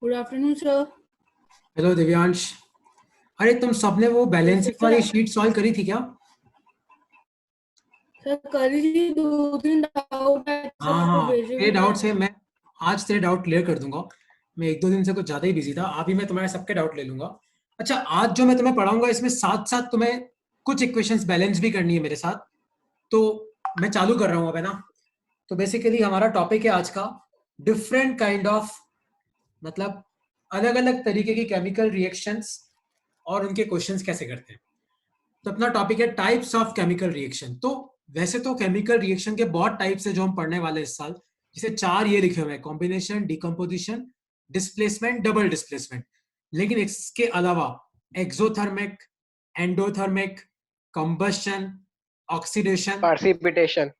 Good afternoon sir. Hello Divyansh. अरे तुम सबने वो यस बैलेंसिंग सर। वाली शीट सॉल्व करी थी क्या? सर करी थी, दो तीन डाउट है, सर हाँ आपको हाँ, भेजे तेरे भी थे। डाउट है। मैं आज तेरे डाउट क्लियर कर दूंगा। मैं एक दो दिन से कुछ ज्यादा ही बिजी था, अभी मैं तुम्हारे सबके डाउट ले लूंगा। अच्छा, आज जो मैं तुम्हें पढ़ाऊंगा इसमें साथ साथ तुम्हें कुछ इक्वेशंस बैलेंस भी करनी है मेरे साथ। तो मैं चालू कर रहा हूँ अब, है ना? तो बेसिकली हमारा टॉपिक है आज का डिफरेंट काइंड ऑफ, मतलब अलग अलग तरीके की केमिकल रिएक्शंस और उनके क्वेश्चंस कैसे करते हैं। तो अपना टॉपिक है टाइप्स ऑफ केमिकल रिएक्शन। तो वैसे तो केमिकल रिएक्शन के बहुत टाइप्स है जो हम पढ़ने वाले इस साल, जिसे चार ये लिखे हुए हैं: combination, decomposition, displacement, double displacement. लेकिन इसके अलावा exothermic, endothermic, combustion, oxidation, precipitation.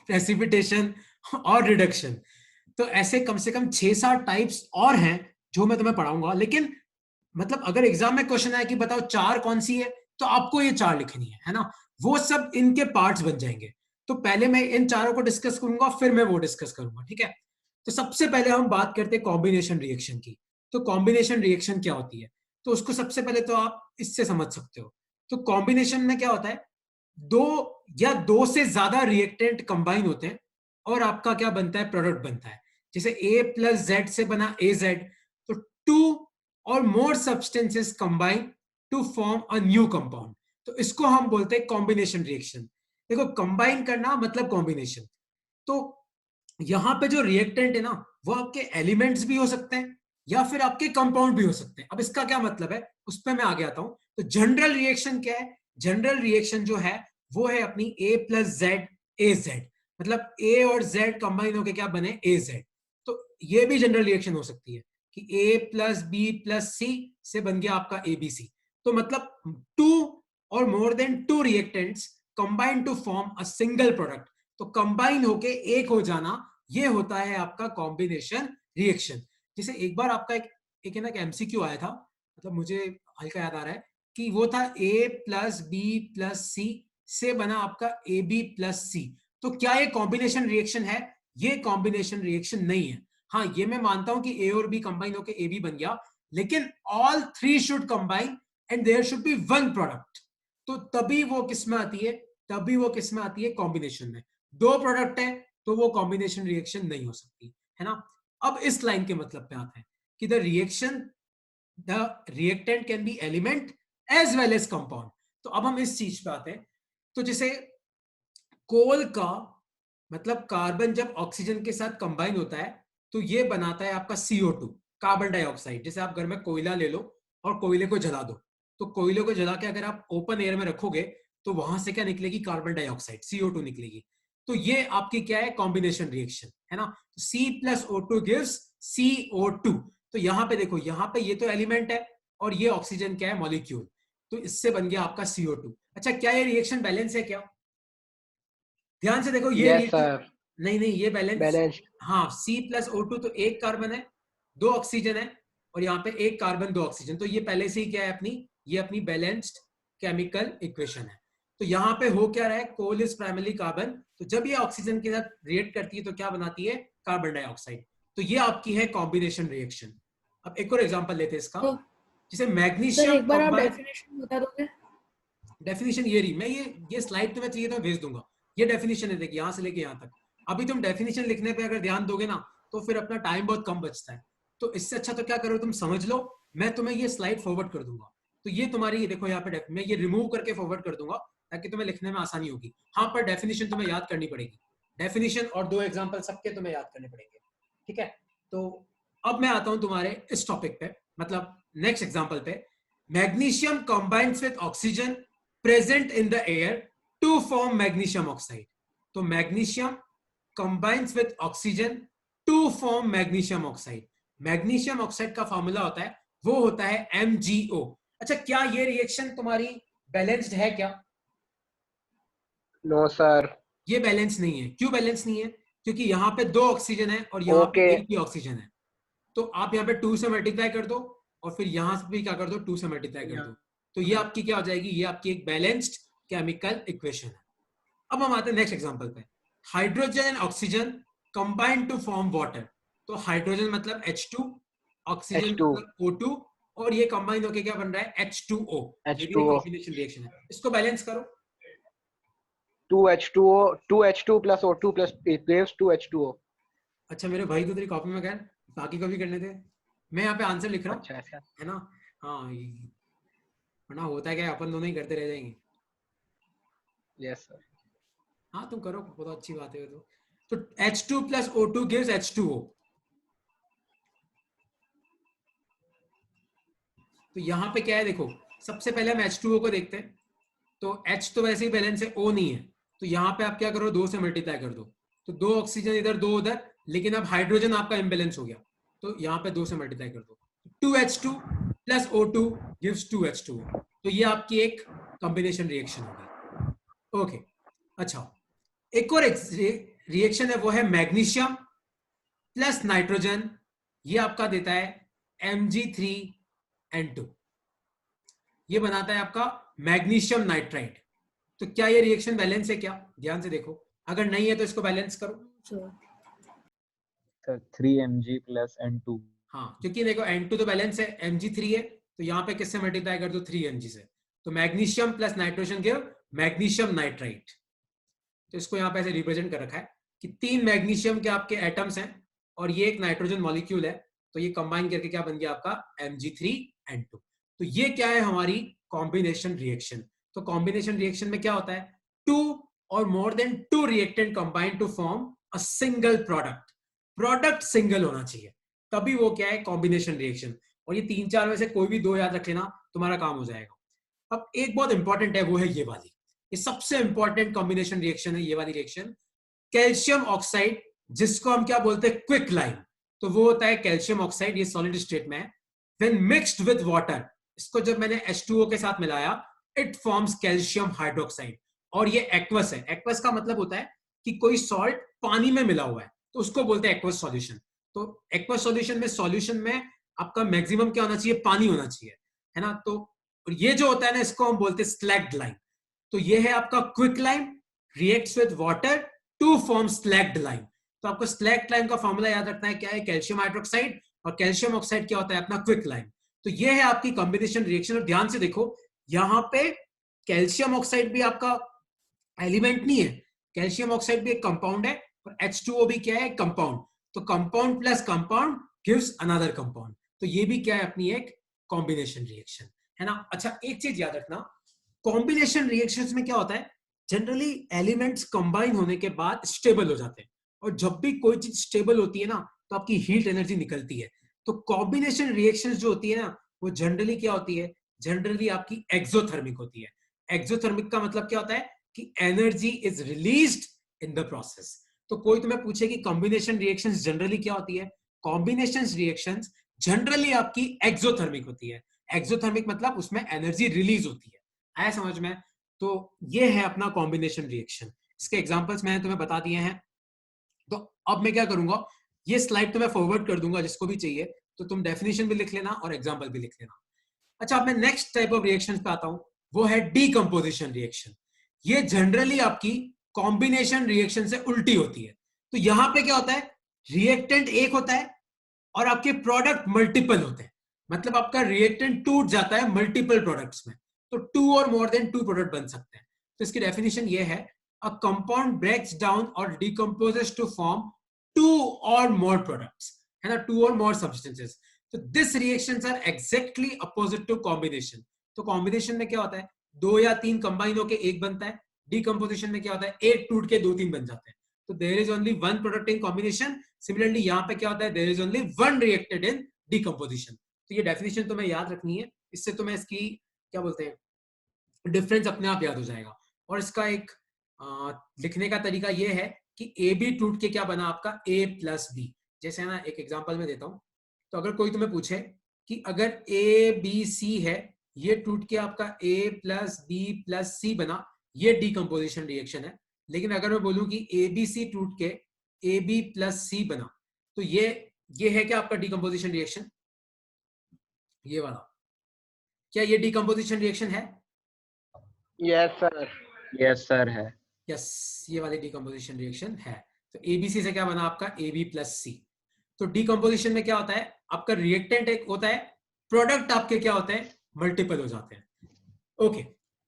Precipitation और रिडक्शन। तो ऐसे कम से कम 6-7 टाइप्स और हैं जो मैं तुम्हें पढ़ाऊंगा। लेकिन मतलब अगर एग्जाम में क्वेश्चन आए कि बताओ चार कौन सी है, तो आपको ये चार लिखनी है ना? वो सब इनके पार्ट्स बन जाएंगे। तो पहले मैं इन चारों को डिस्कस करूंगा, फिर मैं वो डिस्कस करूंगा, ठीक है? तो सबसे पहले हम बात करते हैं कॉम्बिनेशन रिएक्शन की। तो कॉम्बिनेशन रिएक्शन क्या होती है, तो उसको सबसे पहले तो आप इससे समझ सकते हो। तो कॉम्बिनेशन में क्या होता है, दो या दो से ज्यादा रिएक्टेंट कंबाइन होते हैं और आपका क्या बनता है, प्रोडक्ट बनता है। जैसे ए प्लस जेड से बना ए जेड। तो टू और more substances combine to form a new compound, तो इसको हम बोलते हैं कॉम्बिनेशन रिएक्शन। देखो, कंबाइन करना मतलब कॉम्बिनेशन। तो यहां पे जो रिएक्टेंट है ना, वो आपके एलिमेंट्स भी हो सकते हैं या फिर आपके कंपाउंड भी हो सकते हैं। अब इसका क्या मतलब है, उस पर मैं आगे आता हूं। तो जनरल रिएक्शन क्या है? जनरल रिएक्शन जो है वो है अपनी ए प्लस जेड ए जेड, मतलब ए और जेड कंबाइन होकर क्या बने, ए जेड। तो ये भी जनरल रिएक्शन हो सकती है कि A plus B plus C से बन गया आपका एबीसी। तो मतलब टू और more than two reactants combine to form a single product. तो कंबाइन होके एक हो जाना, ये होता है आपका कॉम्बिनेशन रिएक्शन। जैसे एक बार आपका एक है ना एमसीक्यू आया था, मतलब मुझे हल्का याद आ रहा है कि वो था ए प्लस बी प्लस सी से बना आपका ए बी प्लस सी। तो क्या ये कॉम्बिनेशन रिएक्शन है? ये कॉम्बिनेशन रिएक्शन नहीं है। हाँ, ये मैं मानता हूं कि ए और बी कंबाइन होकर ए बी बन गया, लेकिन all three should combine and there should be one product. तो तभी वो किस में आती है, तभी वो किस में आती है, कॉम्बिनेशन में। दो प्रोडक्ट है तो वो कॉम्बिनेशन रिएक्शन नहीं हो सकती, है ना? अब इस लाइन के मतलब पे आते हैं कि the reactant can be element as well as compound. तो अब हम इस चीज पे आते हैं। तो जैसे कोल का मतलब कार्बन जब ऑक्सीजन के साथ कंबाइन होता है तो ये बनाता है आपका CO2, कार्बन डाइऑक्साइड। जैसे आप घर में कोयला ले लो और कोयले को जला दो, तो कोयले को जला के अगर आप ओपन एयर में रखोगे तो वहां से क्या निकलेगी, कार्बन डाइऑक्साइड, CO2 निकलेगी। तो ये आपकी क्या है, कॉम्बिनेशन रिएक्शन, है ना? C plus O2 gives CO2। तो यहां पे देखो, यहां पे ये तो एलिमेंट है और ये ऑक्सीजन क्या है, मॉलिक्यूल। तो इससे बन गया आपका CO2। अच्छा, क्या ये रिएक्शन बैलेंस है क्या? ध्यान से देखो, ये यस रिएक्शन, सर। नहीं नहीं, ये बैलेंस। बैलेंस। हाँ, C+O2 तो एक कार्बन है, दो ऑक्सीजन है, और यहाँ पे एक कार्बन दो ऑक्सीजन। तो ये पहले से ही क्या है अपनी, ये अपनी बैलेंस्ड केमिकल इक्वेशन है। तो यहाँ पे हो क्या रहा है, कोल इज प्राइमरी कार्बन, तो जब ये ऑक्सीजन के साथ रिएक्ट करती है तो क्या बनाती है, कार्बन डाइऑक्साइड। तो ये आपकी है कॉम्बिनेशन रिएक्शन। अब एक और एग्जांपल लेते हैं इसका। तो जैसे सर मैग्नीशियम एक बार आप कंबाइन, डेफिनेशन बता दोगे? डेफिनेशन ये रही, मैं ये स्लाइड तुम्हें चाहिए तो मैं भेज दूंगा। ये डेफिनेशन है, देखिए यहाँ से लेके यहाँ तक। अभी तुम डेफिनेशन लिखने पे अगर ध्यान दोगे ना तो फिर अपना टाइम बहुत कम बचता है। तो इससे अच्छा तो क्या करो, तुम समझ लो, मैं तुम्हें ये स्लाइड फॉरवर्ड कर दूंगा। तो ये तुम्हारी, देखो यहाँ पे मैं ये रिमूव करके फॉरवर्ड कर दूंगा ताकि तुम्हें लिखने में आसानी होगी। हाँ, पर डेफिनेशन तुम्हें याद करनी पड़ेगी। डेफिनेशन और दो एग्जाम्पल सबके तुम्हें याद करने पड़ेंगे, ठीक है? तो अब मैं आता हूं तुम्हारे इस टॉपिक पे, मतलब नेक्स्ट एग्जाम्पल पे। Magnesium combines with oxygen present in the air to form magnesium oxide. तो magnesium combines with oxygen to form magnesium oxide. magnesium oxide का फॉर्मूला होता है, वो होता है MgO। अच्छा, क्या ये रिएक्शन तुम्हारी बैलेंस्ड है क्या? No sir. ये बैलेंस नहीं है। क्यों बैलेंस नहीं है? क्योंकि यहाँ पे दो ऑक्सीजन है और यहाँ पे ओके। एक ही ऑक्सीजन है। तो आप यहाँ पे 2 से मल्टीप्लाई कर दो और फिर यहां से भी क्या कर दो, 2 से मल्टीप्लाई कर दो। तो ये आपकी क्या हो जाएगी, ये आपकी एक बैलेंस्ड केमिकल इक्वेशन है। अब हम आते हैं नेक्स्ट एग्जांपल पे। Hydrogen and oxygen combine to form water. तो हाइड्रोजन मतलब H2 ऑक्सीजन H2 O2 और ये कंबाइन होके क्या बन रहा है H2O। ये भी एक H2O कॉम्बिनेशन रिएक्शन है, इसको बैलेंस करो। 2H2O 2H2 plus O2 plus it gives 2H2O। अच्छा मेरे भाई तो तेरी कॉपी में क्या बाकी को भी करने थे, मैं यहाँ पे आंसर लिख रहा हूँ, अच्छा ऐसा। है ना। हाँ वरना होता है क्या अपन दोनों ही करते रह जाएंगे। Yes sir. हाँ तुम करो, बहुत अच्छी बात है तो H2 plus O2 gives H2O। तो यहाँ पे क्या है देखो, सबसे पहले हम H2O को देखते हैं। तो H तो वैसे ही बैलेंस है, O नहीं है, तो यहाँ पे आप क्या करो 2 से मल्टीप्लाई कर दो, तो 2 ऑक्सीजन इधर 2 उधर, लेकिन अब हाइड्रोजन आपका इम्बेलेंस हो गया, तो यहाँ पे 2 से मल्टीप्लाई कर दो, 2H2 plus O2 gives 2H2O। तो ये आपकी एक कॉम्बिनेशन रिएक्शन होगी। ओके अच्छा, एक और रिएक्शन है, वो है मैग्नीशियम प्लस नाइट्रोजन, ये आपका देता है Mg3N2, ये बनाता है आपका मैग्नीशियम नाइट्राइड। तो क्या ये रिएक्शन बैलेंस है क्या, ध्यान से देखो, अगर नहीं है तो इसको बैलेंस करो। Sir 3Mg plus N2। हाँ क्योंकि देखो N2 तो बैलेंस है, Mg3 है, तो यहाँ पे किससे मल्टीप्लाई कर दो 3Mg से, तो magnesium plus nitrogen give magnesium nitride. तो इसको यहाँ पे ऐसे रिप्रेजेंट कर रखा है कि 3 मैग्नीशियम के आपके एटम्स हैं और ये एक नाइट्रोजन मॉलिक्यूल है, तो ये कंबाइन करके क्या बन गया आपका Mg3N2। तो ये क्या है हमारी कॉम्बिनेशन रिएक्शन। तो कॉम्बिनेशन रिएक्शन में क्या होता है, 2 और more than 2 reactant combine to form a single product, product single होना चाहिए, तभी वो क्या है कॉम्बिनेशन रिएक्शन। और ये 3-4 में से कोई भी 2 याद रख लेना, तुम्हारा काम हो जाएगा। अब एक बहुत इंपॉर्टेंट है, वो है ये वाली, ये सबसे इंपॉर्टेंट कॉम्बिनेशन रिएक्शन है, ये वाली रिएक्शन, कैल्शियम ऑक्साइड, जिसको हम क्या बोलते हैं क्विक लाइम। तो वो होता है कैल्शियम ऑक्साइड, ये सॉलिड स्टेट में है, व्हेन मिक्स्ड विद वाटर, इसको जब मैंने H2O के साथ मिलाया, इट फॉर्म्स कैल्शियम हाइड्रोक्साइड। और ये एक्वस है, एक्वस का मतलब होता है कि कोई सॉल्ट पानी में मिला हुआ है, तो उसको बोलते हैं एक्वस सॉल्यूशन। तो एक्वस सॉल्यूशन में, सॉल्यूशन में आपका मैक्सिमम क्या होना चाहिए, पानी होना चाहिए, है ना। तो ये जो होता है ना, इसको हम बोलते हैं स्लैग्ड लाइम। तो ये है आपका quick lime, reacts with water to form slaked lime. तो आपको स्लैग्ड लाइम का फॉर्मूला याद रखना है, क्या है, कैल्शियम हाइड्रोक्साइड, और कैल्शियम ऑक्साइड क्या होता है अपना क्विक लाइम। तो ये है आपकी कॉम्बिनेशन रिएक्शन। और ध्यान से देखो, यहां पे कैल्शियम ऑक्साइड भी आपका एलिमेंट नहीं है, कैल्शियम ऑक्साइड भी एक कंपाउंड है, और H2O भी क्या है, कंपाउंड। तो compound plus compound gives another compound. तो ये भी क्या है, अपनी एक कॉम्बिनेशन रिएक्शन, है ना। अच्छा एक चीज याद रखना, कॉम्बिनेशन रिएक्शंस में क्या होता है, जनरली एलिमेंट्स कंबाइन होने के बाद स्टेबल हो जाते हैं, और जब भी कोई चीज स्टेबल होती है ना, तो आपकी हीट एनर्जी निकलती है। तो कॉम्बिनेशन रिएक्शंस जो होती है ना, वो जनरली क्या होती है, जनरली आपकी एक्सोथर्मिक होती है। एक्सोथर्मिक का मतलब क्या होता है कि energy is released in the process. तो कोई तुम्हें पूछे कि कॉम्बिनेशन रिएक्शंस जनरली क्या होती है, कॉम्बिनेशन रिएक्शंस जनरली आपकी एक्सोथर्मिक होती है। एक्सोथर्मिक मतलब उसमें एनर्जी रिलीज होती है, आया समझ में। तो ये है अपना कॉम्बिनेशन रिएक्शन, इसके एग्जांपल्स मैंने तुम्हें बता दिए हैं। तो अब मैं क्या करूंगा, ये स्लाइड तो मैं फॉरवर्ड कर दूंगा, जिसको भी चाहिए तो तुम डेफिनेशन भी लिख लेना और एग्जांपल भी लिख लेना। अच्छा अब मैं नेक्स्ट टाइप ऑफ रिएक्शन पे आता हूं, वो है डीकंपोजिशन रिएक्शन। ये जनरली आपकी कॉम्बिनेशन रिएक्शन से उल्टी होती है। तो यहां पे क्या होता है, रिएक्टेंट एक होता है और आपके प्रोडक्ट मल्टीपल होते हैं, मतलब आपका रिएक्टेंट टूट जाता है मल्टीपल प्रोडक्ट्स में। तो 2 और मोर देन 2 प्रोडक्ट बन सकते हैं। तो इसकी डेफिनेशन ये है, अ कंपाउंड ब्रेक्स डाउन और डिकम्पोजेस टू फॉर्म 2 और मोर प्रोडक्ट्स, है ना, 2 और मोर सब्सटेंसेस। तो this reactions are exactly opposite to combination. तो कॉम्बिनेशन में क्या होता है, 2 या 3 कंबाइन होकर एक बनता है, डीकम्पोजिशन में क्या होता है, एक टूट के 2-3 बन जाते हैं। तो there is only one product in combination. Similarly यहां पे क्या होता है, there is only one reacted in decomposition. तो ये डेफिनेशन तुम्हें याद रखनी है, इससे तुम्हें इसकी क्या बोलते हैं डिफरेंस अपने आप याद हो जाएगा। और इसका एक लिखने का तरीका ये है कि ए बी टूट के क्या बना आपका ए प्लस बी। जैसे ना एक एग्जांपल में देता हूं, तो अगर कोई तुम्हें पूछे कि अगर ए बी सी है, ये टूट के आपका ए प्लस बी प्लस सी बना, ये डीकम्पोजिशन रिएक्शन है। लेकिन अगर मैं बोलूं कि ए बी सी टूट के ए बी प्लस सी बना, तो ये है क्या आपका डीकम्पोजिशन रिएक्शन, ये वाला, क्या ये डीकम्पोजिशन रिएक्शन है? Yes sir. यस सर है। यस, ये वाली डीकम्पोजिशन रिएक्शन है। तो एबीसी से क्या बना आपका ए बी प्लस सी। तो डीकम्पोजिशन में क्या होता है, आपका रिएक्टेंट एक होता है, प्रोडक्ट आपके क्या होते हैं, मल्टीपल हो जाते हैं। ओके,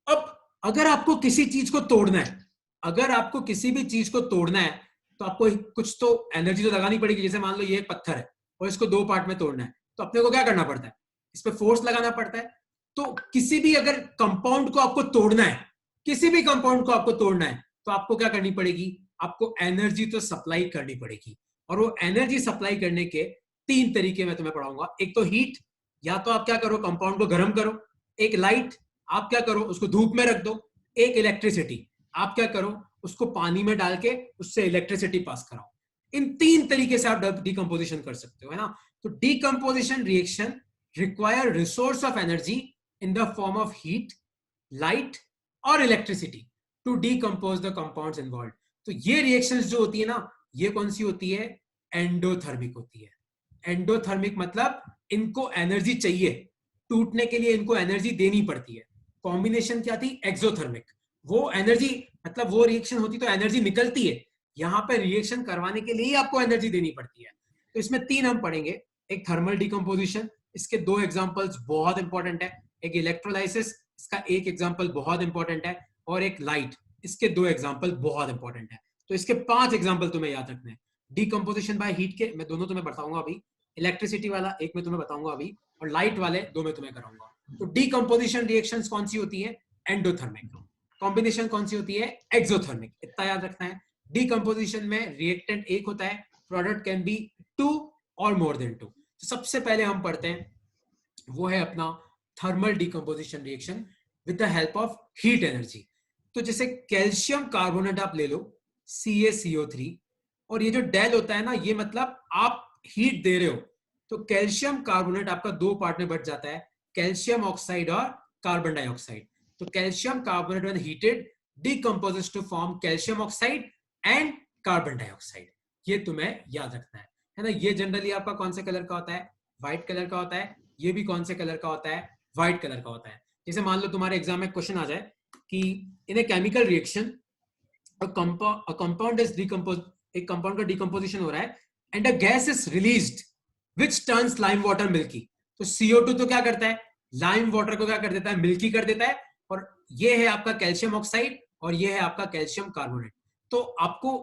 अब अगर आपको किसी चीज को तोड़ना है, अगर आपको किसी भी चीज को तोड़ना है तो आपको कुछ तो एनर्जी तो लगानी पड़ेगी। जैसे मान लो ये एक पत्थर है और इसको दो पार्ट में तोड़ना है, तो अपने को क्या करना पड़ता है, इस पे फोर्स लगाना पड़ता है। तो किसी भी अगर कंपाउंड को आपको तोड़ना है, किसी भी कंपाउंड को आपको तोड़ना है, तो आपको क्या करनी पड़ेगी, आपको एनर्जी तो सप्लाई करनी पड़ेगी। और वो एनर्जी सप्लाई करने के तीन तरीके मैं तुम्हें पढ़ाऊंगा। एक तो हीट, या तो आप क्या करो, कंपाउंड को गर्म करो। एक लाइट, आप क्या करो, उसको धूप में रख दो। एक इलेक्ट्रिसिटी, आप क्या करो, उसको पानी में डाल के उससे इलेक्ट्रिसिटी पास कराओ। इन तीन तरीके से आप डिकम्पोजिशन कर सकते हो, है ना। तो decomposition reaction require resource of energy in the form of heat, light और electricity to decompose the compounds involve. तो ये रिएक्शंस जो होती है ना, ये कौन सी होती है, एंडोथर्मिक होती है। एंडोथर्मिक मतलब इनको एनर्जी चाहिए, टूटने के लिए इनको एनर्जी देनी पड़ती है। कॉम्बिनेशन क्या थी, एक्सोथर्मिक, वो एनर्जी मतलब वो रिएक्शन होती तो एनर्जी निकलती है, यहां पे रिएक्शन करवाने के लिए ही आपको एनर्जी देनी पड़ती है। तो इसमें तीन हम पढ़ेंगे। एक थर्मल डिकम्पोजिशन, इसके दो एग्जांपल्स बहुत इंपॉर्टेंट है। एक इलेक्ट्रोलाइसिस, इसका एक एग्जांपल बहुत इंपॉर्टेंट है। और एक लाइट, इसके दो एग्जांपल बहुत इंपॉर्टेंट है। तो इसके 5 एग्जांपल तुम्हें याद रखने हैं। डिकम्पोजिशन बाय हीट के मैं दोनों तुम्हें बताऊंगा अभी, इलेक्ट्रिसिटी वाला एक मैं तुम्हें बताऊंगा अभी, और लाइट वाले दो मैं तुम्हें कराऊंगा। तो डिकम्पोजिशन रिएक्शंस कौन सी होती है, एंडोथर्मिक। कॉम्बिनेशन कौन सी होती है, एक्सोथर्मिक। इतना याद रखना है। डिकम्पोजिशन में रिएक्टेंट एक होता है, प्रोडक्ट कैन बी 2 और मोर देन 2। तो सबसे पहले हम पढ़ते हैं, वो है अपना thermal decomposition reaction with the help of heat energy. तो जैसे कैल्शियम कार्बोनेट आप ले लो, CaCO3, और ये जो डेल होता है ना, ये मतलब आप हीट दे रहे हो, तो कैल्शियम कार्बोनेट आपका दो पार्ट में बट जाता है, कैल्शियम ऑक्साइड और कार्बन डाइऑक्साइड। तो calcium carbonate when heated decomposes to form calcium oxide and carbon dioxide. ये तुम्हें याद रखना है ना। ये जनरली आपका कौन से कलर का होता है, व्हाइट कलर का होता है। ये भी कौन से कलर का होता है, व्हाइट कलर का होता है। जैसे मान लो तुम्हारे एग्जाम में क्वेश्चन आ जाए कि in a chemical reaction compound is decompose, एक कंपाउंड का डिकम्पोजिशन हो रहा है and a gas is released which turns lime water milky. तो CO2 तो क्या करता है, लाइम वाटर को क्या कर देता है, मिल्की कर देता है। और ये है आपका कैल्शियम ऑक्साइड और ये है आपका कैल्शियम कार्बोनेट। तो आपको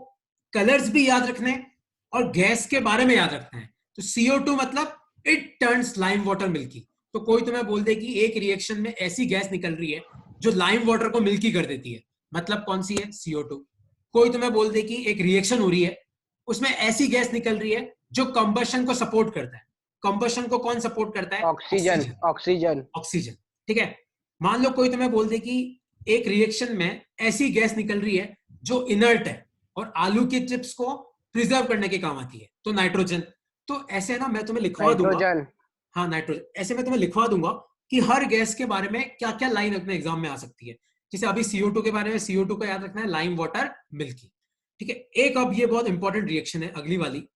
कलर्स भी याद रखने और गैस के बारे में याद रखना है। तो CO2 मतलब it turns lime water milky. तो कोई तुम्हें बोल दे कि एक रिएक्शन में ऐसी गैस निकल रही है जो लाइम वाटर को मिल्की कर देती है, मतलब कौन सी है, CO2। कोई तुम्हें बोल दे कि एक रिएक्शन हो रही है, उसमें ऐसी गैस निकल रही है जो कंबशन को सपोर्ट करता है। कंबशन को कौन सपोर्ट करता है, ऑक्सीजन, ऑक्सीजन, ऑक्सीजन। ठीक है। मान लो कोई तुम्हें बोल दे कि एक रिएक्शन में ऐसी गैस निकल रही है जो इनर्ट है और आलू के चिप्स को प्रिजर्व करने के काम आती है, तो नाइट्रोजन। तो ऐसे ना मैं तुम्हें लिखवा दूंगा, नाइट्रोजन, हाँ नाइट्रोजन, ऐसे मैं तुम्हें लिखवा दूंगा कि हर गैस के बारे में क्या क्या लाइन अपने एग्जाम में आ सकती है। जैसे अभी CO2 के बारे में, CO2 को याद रखना है लाइम वाटर मिल्की। ठीक है। एक अब ये बहुत इंपॉर्टेंट रिएक्शन है अगली वाली,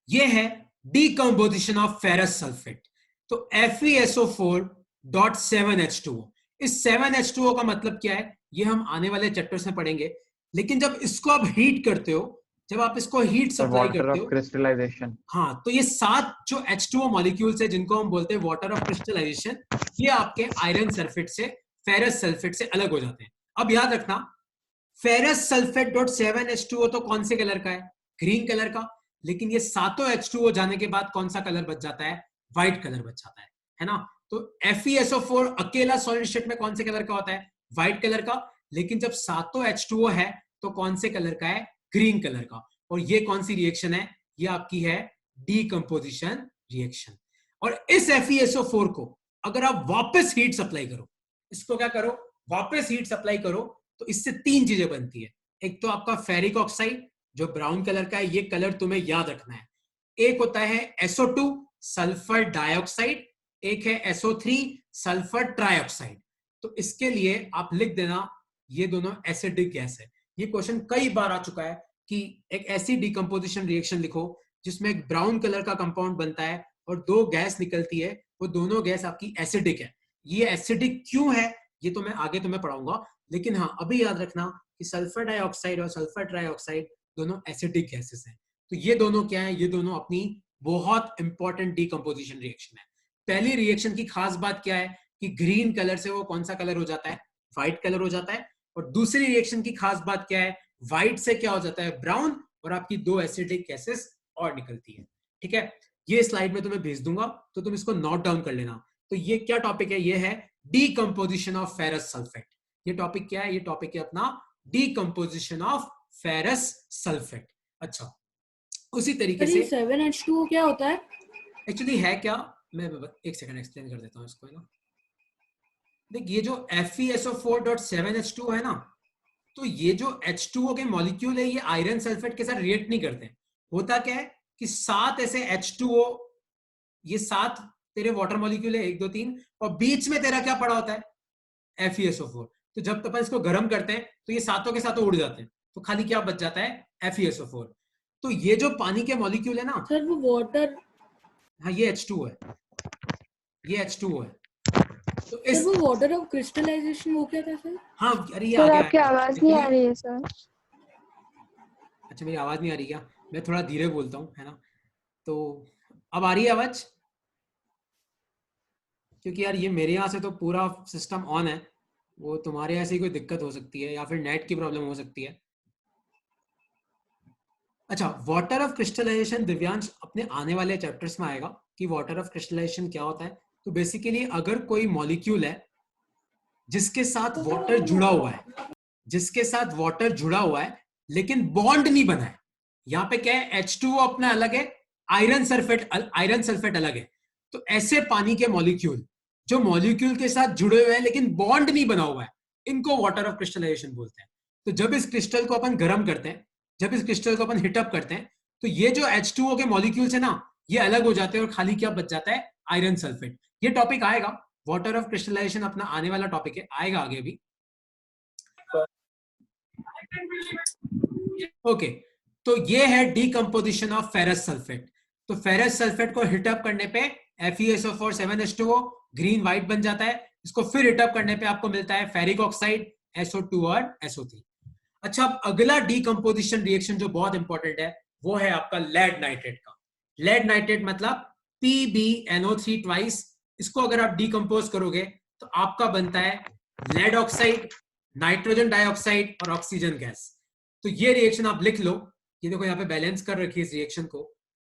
ये है डिकम्पोजिशन ऑफ फेरस सल्फेट। तो FeSO4.7H2O। इस 7H2O का मतलब क्या है, ये हम आने वाले चैप्टर्स में पढ़ेंगे। लेकिन जब इसको आप हीट करते हो, जब आप इसको हीट सप्लाई करते हो, क्रिस्टलाइजेशन, हाँ, तो ये 7 जो H2O मॉलिक्यूल्स है जिनको हम बोलते हैं वाटर ऑफ क्रिस्टलाइजेशन, ये आपके आयरन सल्फेट से, फेरस सल्फेट से अलग हो जाते हैं। अब याद रखना, फेरस सल्फेट .7H2O तो कौन से कलर का है, ग्रीन कलर का। लेकिन ये सातों H2O जाने के बाद कौन सा कलर बच जाता है, व्हाइट कलर बच जाता है ना। तो FeSO4 अकेला सॉलिड स्टेट में कौन से कलर का होता है, व्हाइट कलर का। लेकिन जब सातों H2O है तो कौन से कलर का है, ग्रीन कलर का। और ये कौन सी रिएक्शन है, ये आपकी है डिकम्पोजिशन रिएक्शन। और इस FeSO4 को अगर आप वापस हीट सप्लाई करो, इसको क्या करो, वापस हीट सप्लाई करो, तो इससे तीन चीजें बनती है। एक तो आपका फेरिक ऑक्साइड जो ब्राउन कलर का है, ये कलर तुम्हें याद रखना है। एक होता है SO2 सल्फर डाइऑक्साइड, एक है SO3 सल्फर ट्राइऑक्साइड। तो इसके लिए आप लिख देना, ये दोनों एसिडिक गैस है। ये क्वेश्चन कई बार आ चुका है कि एक ऐसी डिकम्पोजिशन रिएक्शन लिखो जिसमें एक ब्राउन कलर का कंपाउंड बनता है और दो गैस निकलती है, वो दोनों गैस आपकी एसिडिक है। ये एसिडिक क्यों है ये तो मैं आगे तुम्हें पढ़ाऊंगा। लेकिन हाँ, अभी याद रखना कि सल्फर डाइऑक्साइड और सल्फर ट्राइऑक्साइड दोनों एसिडिक गैसेस हैं। तो ये दोनों क्या है, ये दोनों अपनी बहुत इंपॉर्टेंट डीकंपोजिशन रिएक्शन है। पहली रिएक्शन की खास बात क्या है कि ग्रीन कलर से वो कौन सा कलर हो जाता है, व्हाइट कलर हो जाता है। और दूसरी रिएक्शन की खास बात क्या है, व्हाइट से क्या हो जाता है, ब्राउन, और आपकी 2 एसिडिक गैसेस और निकलती है। ठीक है, ये स्लाइड में तुम्हें भेज दूंगा तो तुम इसको नोट डाउन कर लेना। तो ये क्या टॉपिक है, ये है डीकंपोजिशन ऑफ फेरस सल्फेट। ये टॉपिक क्या है, ये टॉपिक है अपना डीकंपोजिशन ऑफ फेरस सल्फेट। अच्छा, उसी तरीके सर से ये 7H2O क्या होता है? एक्चुअली है क्या, मैं एक सेकंड एक्सप्लेन कर देता हूँ इसको, है ना। देख, ये जो FeSO4.7H2O है ना, तो ये जो H2O के मॉलिक्यूल है ये आयरन सल्फेट के साथ रिएक्ट नहीं करते। होता क्या है कि 7 ऐसे H2O, ये 7 तेरे वाटर मॉलिक्यूल है, 1 2 3, और बीच में तेरा क्या पड़ा होता है, FeSO4। तो जब अपन इसको गर्म करते हैं तो ये सातों के सातों उड़ जाते हैं, तो खाली क्या बच जाता है, FeSO4। तो ये जो पानी के मॉलिक्यूल है ना, सर वो वाटर, हाँ ये H2O है, ये H2O है। तो सर इस, वो वाटर ऑफ क्रिस्टलाइजेशन वो क्या था सर? हाँ अरे ये सर आ आपकी गया आवाज नहीं आ Actually- रही है सर। अच्छा, मेरी आवाज नहीं आ रही क्या, मैं थोड़ा धीरे बोलता हूँ, है ना। तो अब आ रही है आवाज, क्योंकि यार ये मेरे यहाँ से तो पूरा सिस्टम ऑन है, वो तुम्हारे यहाँ से ही कोई दिक्कत हो सकती है या फिर नेट की प्रॉब्लम हो सकती है। अच्छा, वाटर ऑफ क्रिस्टलाइजेशन दिव्यांश अपने आने वाले चैप्टर्स में आएगा कि वाटर ऑफ क्रिस्टलाइजेशन क्या होता है। तो बेसिकली अगर कोई मॉलिक्यूल है जिसके साथ वाटर जुड़ा हुआ है, जिसके साथ वाटर जुड़ा हुआ है लेकिन बॉन्ड नहीं बना है, यहाँ पे क्या है, H2O अपना अलग है, आयरन सल्फेट अलग है। तो ऐसे पानी के मॉलिक्यूल जो मॉलिक्यूल के साथ जुड़े हुए हैं लेकिन बॉन्ड नहीं बना हुआ है, इनको वाटर ऑफ क्रिस्टलाइजेशन बोलते हैं। तो जब इस क्रिस्टल को अपन गर्म करते हैं, जब इस क्रिस्टल को अपन हिटअप करते हैं, तो ये जो H2O के मॉलिक्यूल्स है ना, ये अलग हो जाते हैं और खाली क्या बच जाता है, आयरन सल्फेट। ये टॉपिक आएगा, वाटर ऑफ क्रिस्टलाइजेशन अपना आने वाला टॉपिक है, आएगा आगे भी। ओके, तो ये है डीकंपोजिशन ऑफ फेरस सल्फेट। तो फेरस सल्फेट को हिटअप करने पे FeSO4 7H2O ग्रीन व्हाइट बन जाता है। इसको फिर हिटअप करने पे आपको मिलता है फेरिक ऑक्साइड SO2 और SO3। अच्छा, अब अगला डीकंपोजिशन रिएक्शन जो बहुत इंपॉर्टेंट है वो है आपका लेड नाइट्रेट का। लेड नाइट्रेट मतलब PbNO3 ट्वाइस। इसको अगर आप डीकंपोज करोगे तो आपका बनता है लेड ऑक्साइड, नाइट्रोजन डाइऑक्साइड और ऑक्सीजन गैस। तो ये रिएक्शन आप लिख लो, ये देखो यहाँ पे बैलेंस कर रखी है इस रिएक्शन को।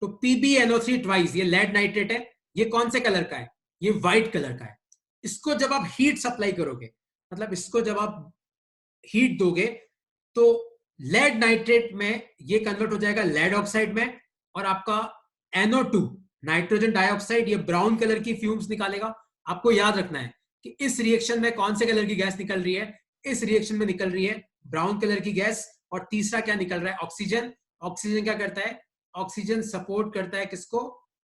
तो PbNO3 ट्वाइस, ये लेड नाइट्रेट है, ये कौन से कलर का है, ये व्हाइट कलर का है। इसको जब आप हीट सप्लाई करोगे, मतलब इसको जब आप हीट दोगे तो लेड नाइट्रेट में ये कन्वर्ट हो जाएगा लेड ऑक्साइड में, और आपका NO2 नाइट्रोजन डाइऑक्साइड ये ब्राउन कलर की फ्यूम्स निकालेगा। आपको याद रखना है कि इस रिएक्शन में कौन से कलर की गैस निकल रही है, इस रिएक्शन में निकल रही है ब्राउन कलर की गैस। और तीसरा क्या निकल रहा है, ऑक्सीजन। ऑक्सीजन क्या करता है, ऑक्सीजन सपोर्ट करता है किसको,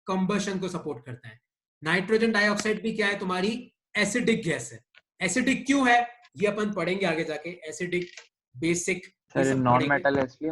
कंबशन को सपोर्ट करता है। नाइट्रोजन डाइऑक्साइड भी क्या है, तुम्हारी एसिडिक गैस है। एसिडिक क्यों है ये अपन पढ़ेंगे आगे जाके, एसिडिक, बेसिक, ये सर सब नॉन पढ़ेंगे। मेटल है इसलिए।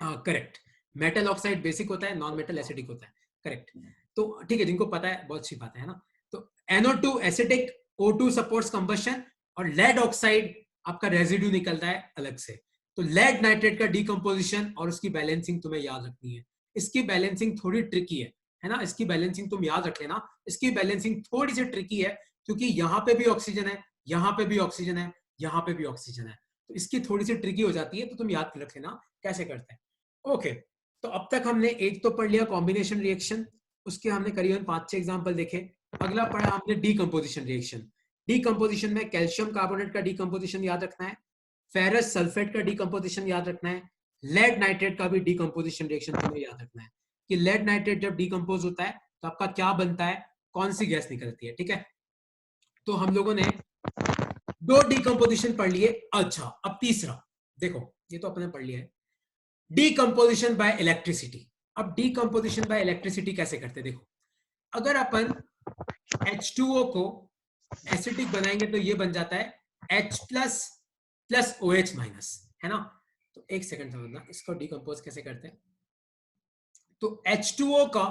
हाँ करेक्ट, मेटल ऑक्साइड बेसिक होता है, नॉन मेटल एसिडिक होता है, करेक्ट। तो ठीक है, जिनको पता है बहुत अच्छी बात है ना। तो NO2 acidic, O2 supports combustion, और लेड ऑक्साइड आपका रेजिड्यू निकलता है अलग से। तो लेड नाइट्रेट का डीकंपोजिशन और उसकी बैलेंसिंग तुम्हें याद रखनी है। इसकी बैलेंसिंग थोड़ी ट्रिकी है ना, इसकी बैलेंसिंग तुम याद रख लेना। इसकी बैलेंसिंग थोड़ी सी ट्रिकी है क्योंकि यहाँ पे भी ऑक्सीजन है, यहाँ पे भी ऑक्सीजन है, यहाँ पे भी ऑक्सीजन है, तो इसकी थोड़ी सी ट्रिकी हो जाती है। तो तुम याद रख लेना कैसे करते हैं। ओके, तो अब तक हमने एक तो पढ़ लिया कॉम्बिनेशन रिएक्शन, उसके हमने करीबन 5-6 एग्जांपल देखे। अगला पढ़ा हमने डीकंपोजिशन रिएक्शन। डीकंपोजिशन में कैल्शियम कार्बोनेट का डीकंपोजिशन याद रखना है, फेरस सल्फेट का डीकंपोजिशन याद रखना है, लेड नाइट्रेट का भी डीकंपोजिशन रिएक्शन तुम्हें याद रखना है कि लेड नाइट्रेट जब डीकंपोज होता है तो आपका क्या बनता है, कौन सी गैस निकलती है। ठीक है, तो हम लोगों ने 2 डीकंपोजिशन पढ़ लिए। अच्छा, अब तीसरा देखो, ये तो अपने पढ़ लिया है, डीकंपोजिशन बाय इलेक्ट्रिसिटी। अब डीकंपोजिशन बाय इलेक्ट्रिसिटी कैसे करते, देखो अगर अपन H2O को एसिडिक बनाएंगे तो ये बन जाता है H plus plus OH minus, है ना। तो एक सेकंड समझना, इसको डीकंपोज कैसे करते हैं। तो H2O का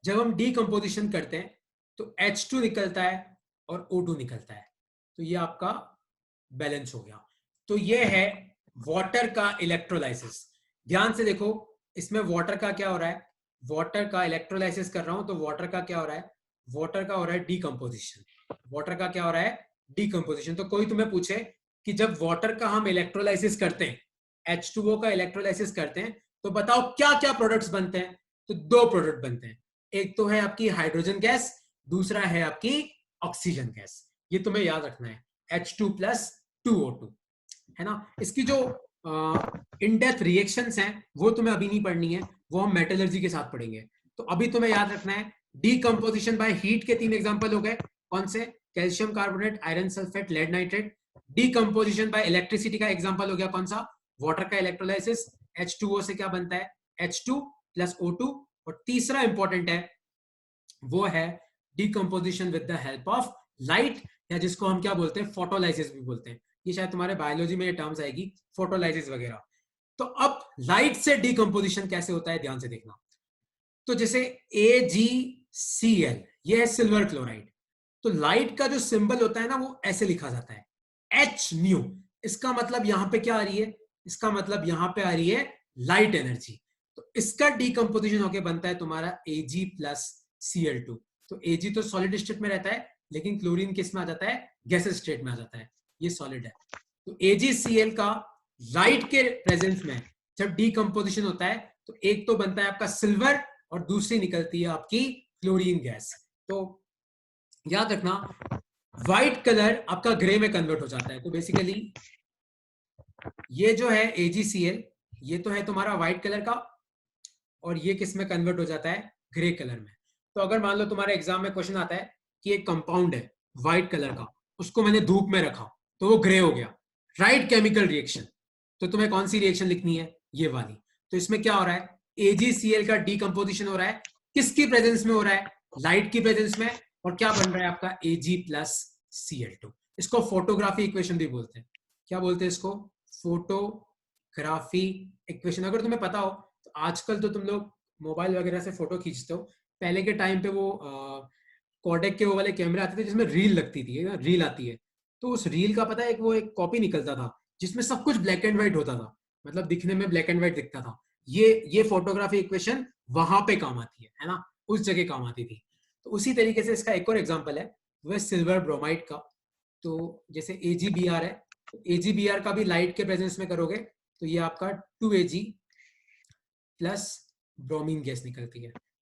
जब हम डीकंपोजिशन करते हैं तो H2 निकलता है और O2 निकलता है, तो ये आपका बैलेंस हो गया। तो ये है वाटर का इलेक्ट्रोलाइसिस। ध्यान से देखो, इसमें वाटर का क्या हो रहा है, वाटर का इलेक्ट्रोलाइसिस कर रहा हूं तो वाटर का क्या हो रहा है, वाटर का हो रहा है डीकंपोजिशन, वाटर का क्या हो रहा है, डीकंपोजिशन। तो कोई तुम्हें पूछे कि जब वाटर का हम इलेक्ट्रोलाइसिस करते हैं, H2O का इलेक्ट्रोलाइसिस करते हैं, तो बताओ क्या क्या प्रोडक्ट्स बनते हैं। तो दो प्रोडक्ट बनते हैं, एक तो है आपकी हाइड्रोजन गैस, दूसरा है आपकी ऑक्सीजन गैस। ये तुम्हें याद रखना है, H2+2O2, है ना। इसकी जो इन डेप्थ रिएक्शंस हैं वो तुम्हें अभी नहीं पढ़नी है, वो हम मेटलर्जी के साथ पढ़ेंगे। तो अभी तुम्हें याद रखना है डीकंपोजिशन बाय हीट के 3 एग्जांपल हो गए, कौन से, calcium carbonate, iron sulphate, lead nitrate. Decomposition by electricity का एग्जांपल हो गया कौन सा, वाटर का इलेक्ट्रोलाइसिस, H2O से क्या बनता है, H2+O2। और तीसरा इंपॉर्टेंट है वो है decomposition with the help of light, या जिसको हम क्या बोलते हैं, फोटोलाइसिस भी बोलते हैं। ये शायद तुम्हारे बायोलॉजी में ये टर्म्स आएगी, फोटोलाइसिस वगैरह। तो अब लाइट से डीकंपोजिशन कैसे होता है, ध्यान से देखना। तो जैसे AgCl, ये है सिल्वर क्लोराइड। तो लाइट का जो सिंबल होता है ना वो ऐसे लिखा जाता है, Hν। इसका मतलब यहां पे क्या आ रही है, इसका मतलब यहां पे आ रही है लाइट एनर्जी। तो इसका डीकंपोजिशन होके बनता है तुम्हारा Ag+Cl2। तो Ag तो सॉलिड स्टेट में रहता है, लेकिन क्लोरीन किस में आ जाता है, गैसेस स्टेट में आ जाता है, ये सॉलिड है। तो AgCl का लाइट के प्रेजेंस में जब डीकंपोजिशन होता है तो एक तो बनता है आपका सिल्वर और दूसरी निकलती है आपकी क्लोरीन गैस। तो याद रखना व्हाइट कलर आपका ग्रे में कन्वर्ट हो जाता है। तो बेसिकली ये जो है AgCl, ये तो है तुम्हारा व्हाइट कलर का, और ये किस में कन्वर्ट हो जाता है, ग्रे कलर में। तो अगर मान लो तुम्हारे एग्जाम में क्वेश्चन आता है कि एक कंपाउंड है व्हाइट कलर का, उसको मैंने धूप में रखा तो वो ग्रे हो गया, राइट केमिकल रिएक्शन, तो तुम्हें कौन सी रिएक्शन लिखनी है, ये वाली। तो इसमें क्या हो रहा है, AgCl का डीकंपोजिशन हो रहा है, किसकी प्रेजेंस में हो रहा है, लाइट की प्रेजेंस में, और क्या बन रहा है आपका Ag+Cl2। इसको फोटोग्राफी इक्वेशन भी बोलते हैं। क्या बोलते हैं इसको, फोटोग्राफी इक्वेशन। अगर तुम्हें पता हो तो आजकल तो तुम लोग मोबाइल वगैरह से फोटो खींचते हो, पहले के टाइम पे वो कोडेक के वो वाले कैमरे आते थे जिसमें रील लगती थी, रील आती है, तो उस रील का पता है एक वो एक कॉपी निकलता था जिसमें सब कुछ ब्लैक एंड व्हाइट होता था, मतलब दिखने में ब्लैक एंड व्हाइट दिखता था। ये फोटोग्राफी इक्वेशन वहां पे काम आती है ना, उस जगह काम आती थी। तो उसी तरीके से इसका एक और एग्जांपल है वह सिल्वर ब्रोमाइड का। तो जैसे AgBr है, तो AgBr का भी लाइट के प्रेजेंस में करोगे तो ये आपका 2Ag प्लस ब्रोमीन गैस निकलती है।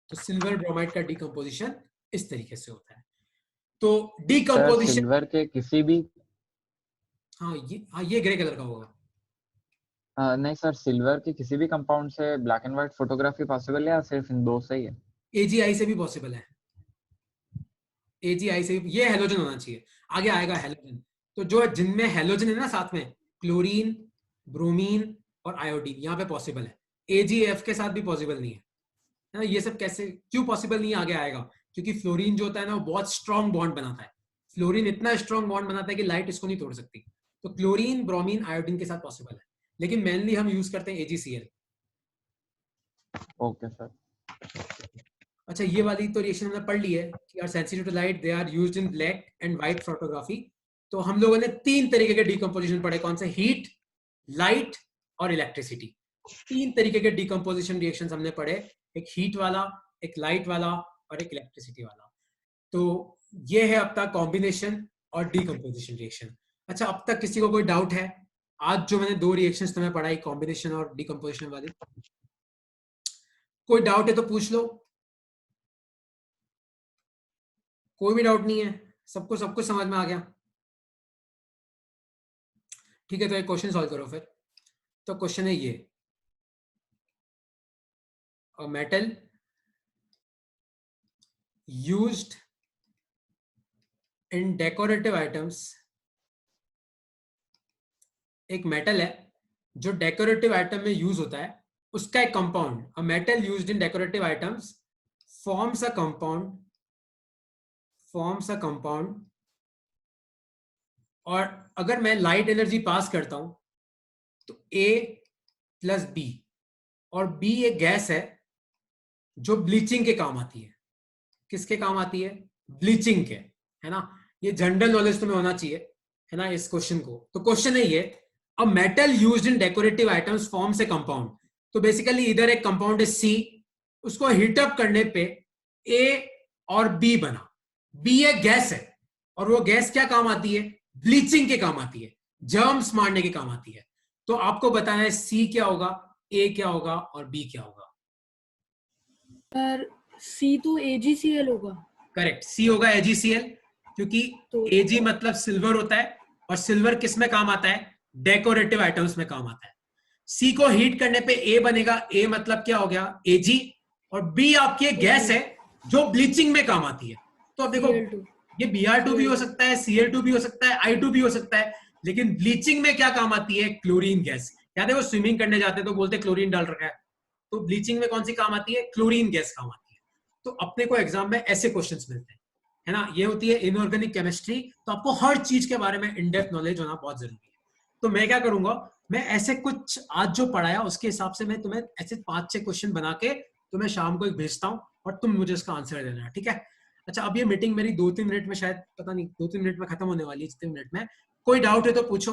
तो सिल्वर ब्रोमाइड का डीकंपोजिशन इस तरीके से होता है। तो डीकंपोजिशन सिल्वर के किसी भी हाँ ये ग्रे कलर का होगा। नहीं सर, सिल्वर के किसी भी कंपाउंड से black and white photography possible है या सिर्फ इन दो से ही है? AgI से भी पॉसिबल है, AgI से भी। ये हेलोजन होना चाहिए, आगे आएगा हेलोजन। तो जो जिनमें हेलोजन है ना साथ में, क्लोरीन, ब्रोमीन और आयोडीन, यहाँ पे पॉसिबल है। AgF के साथ भी पॉसिबल नहीं है ना। ये सब कैसे क्यों पॉसिबल नहीं है, आगे आएगा। क्योंकि फ्लोरीन जो होता है ना वो बहुत स्ट्रॉन्ग बॉन्ड बनाता है, फ्लोरीन इतना स्ट्रॉन्ग बॉन्ड बनाता है कि लाइट इसको नहीं तोड़ सकती। तो क्लोरीन, ब्रोमीन, आयोडीन के साथ पॉसिबल है, लेकिन मेनली हम यूज करते हैं AgCl। Okay sir. अच्छा, ये वाली तो रिएक्शन हमने पढ़ ली है कि are sensitive to light, they are used in black and white photography. तो हम लोगों ने 3 तरीके के डीकंपोजिशन पढ़े, कौन से, हीट, लाइट और इलेक्ट्रिसिटी। 3 तरीके के डीकंपोजिशन रिएक्शंस हमने पढ़े, एक हीट वाला, एक लाइट वाला और एक इलेक्ट्रिसिटी वाला। तो ये है अब तक कॉम्बिनेशन और डीकंपोजिशन रिएक्शन। अच्छा, अब तक किसी को कोई डाउट है? आज जो मैंने 2 रिएक्शंस तुम्हें पढ़ाई, कॉम्बिनेशन और डीकंपोजिशन वाली, कोई डाउट है तो पूछ लो। कोई भी डाउट नहीं है, सबको सब कुछ समझ में आ गया? ठीक है, तो एक क्वेश्चन सॉल्व करो फिर। तो क्वेश्चन है ये, a metal used in decorative items, एक मेटल है जो डेकोरेटिव आइटम में यूज होता है, उसका एक compound, a metal used in decorative items forms a compound, और अगर मैं लाइट एनर्जी पास करता हूं तो A+B, और B एक गैस है जो ब्लीचिंग के काम आती है। किसके काम आती है? ब्लीचिंग के, है ना। ये जनरल नॉलेज तुम्हें होना चाहिए, है ना, इस क्वेश्चन को। तो क्वेश्चन है ये, a metal used in decorative items forms a compound. तो बेसिकली इधर एक कंपाउंड है C, उसको हीटअप करने पे ए और बी बना। बी एक गैस है और वो गैस क्या काम आती है? ब्लीचिंग के काम आती है, जर्म्स मारने के काम आती है। तो आपको बताना है सी क्या होगा, ए क्या होगा और बी क्या होगा। सर सी तो AgCl होगा। करेक्ट, सी होगा AgCl, क्योंकि तो Ag मतलब सिल्वर होता है और सिल्वर किस में काम आता है? डेकोरेटिव आइटम्स में काम आता है। सी को हीट करने पे ए बनेगा, ए मतलब क्या हो गया? Ag, और बी आपकी एक गैस है जो ब्लीचिंग में काम आती है। तो अब देखो Cl2 ये Br2 भी हो सकता है, Cl2 भी हो सकता है, I2 भी हो सकता है, लेकिन ब्लीचिंग में क्या काम आती है? Chlorine gas. याद है वो स्विमिंग करने जाते हैं तो बोलते क्लोरीन डाल रखा है, तो ब्लीचिंग में कौन सी काम आती है? क्लोरीन गैस काम आती है। तो अपने को एग्जाम में ऐसे क्वेश्चंस मिलते हैं, है ना। ये होती है इनऑर्गेनिक केमिस्ट्री। तो आपको हर चीज के बारे में इन डेप्थ नॉलेज होना बहुत जरूरी है। तो मैं क्या करूंगा, मैं ऐसे कुछ आज जो पढ़ाया उसके हिसाब से मैं तुम्हें ऐसे 5-6 क्वेश्चन बना के तुम्हें शाम को एक भेजता हूँ और तुम मुझे इसका आंसर देना, ठीक है। अच्छा, अब ये मीटिंग मेरी 2-3 मिनट में, शायद पता नहीं 2-3 मिनट में खत्म होने वाली है, 3 मिनट में। कोई डाउट है तो पूछो,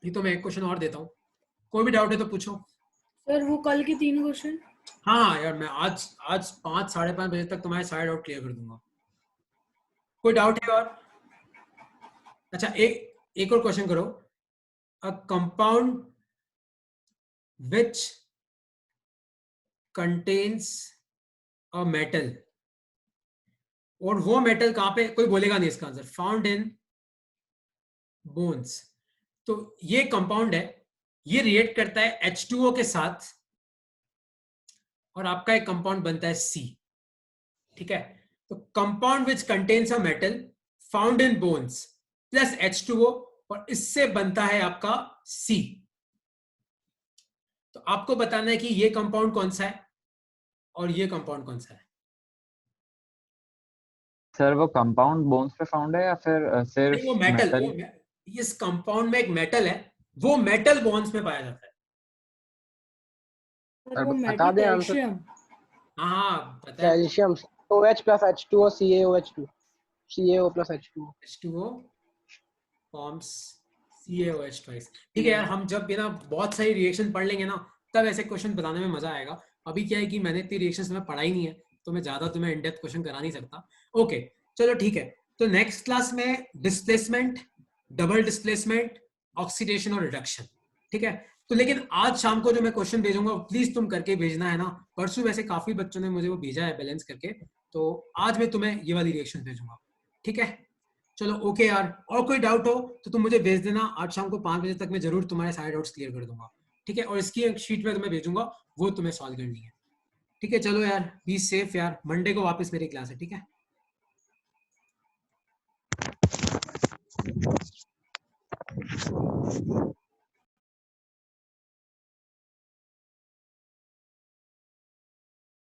नहीं तो मैं एक क्वेश्चन और देता हूँ। कोई भी डाउट है तो पूछो। सर वो कल के 3 क्वेश्चन। हाँ यार, मैं आज 5-5:30 बजे तक तुम्हारे सारे डाउट क्लियर कर दूंगा। कोई डाउट है और? अच्छा, एक और क्वेश्चन करो। A compound which contains a metal, और वो मेटल कहां पे, कोई बोलेगा नहीं इसका आंसर, फाउंड इन बोन्स। तो ये कंपाउंड है, ये रिएक्ट करता है H2O के साथ और आपका एक कंपाउंड बनता है C, ठीक है। तो compound which contains a metal found in bones plus H2O, और इससे बनता है आपका C। तो आपको बताना है कि ये कंपाउंड कौन सा है और ये कंपाउंड कौन सा है। सर वो कंपाउंड बोन्स पे फाउंड है या फिर नहीं, सिर्फ वो मेटल, मेटल? इस कंपाउंड में एक मेटल है, वो मेटल बॉन्ड्स में पाया जाता है। सर सर वो बता मेटल दें आंसर। कैल्शियम। हाँ हाँ, पता है। Calcium OH plus H2O CaOH2 CaO plus H2O। H2O forms CaOH twice. ठीक है यार, हम जब ना बहुत सारी रिएक्शन पढ़ लेंगे ना, तब ऐसे क्वेश्चन बताने में मजा आएगा। अभी क्या है कि मैंने इतनी रिएक्शंस में पढ़ाई नहीं है, तो मैं ज्यादा तुम्हें इन डेप्थ क्वेश्चन करा नहीं सकता। ओके चलो ठीक है। तो नेक्स्ट क्लास में डिस्प्लेसमेंट, डबल डिस्प्लेसमेंट, ऑक्सीडेशन और रिडक्शन, ठीक है। तो लेकिन आज शाम को जो मैं क्वेश्चन भेजूंगा प्लीज तुम करके भेजना, है ना। परसों वैसे काफी बच्चों ने मुझे वो भेजा है बैलेंस करके, तो आज मैं तुम्हें ये वाली रिएक्शन भेजूंगा, ठीक है। चलो ओके यार, और कोई डाउट हो तो तुम मुझे भेज देना। आज शाम को 5 बजे तक मैं जरूर तुम्हारे सारे डाउट्स क्लियर कर दूंगा, ठीक है। और इसकी एक शीट में तुम्हें भेजूंगा, वो तुम्हें सॉल्व करनी है, ठीक है। चलो यार, बी सेफ यार, मंडे को वापस मेरी क्लास है, ठीक है।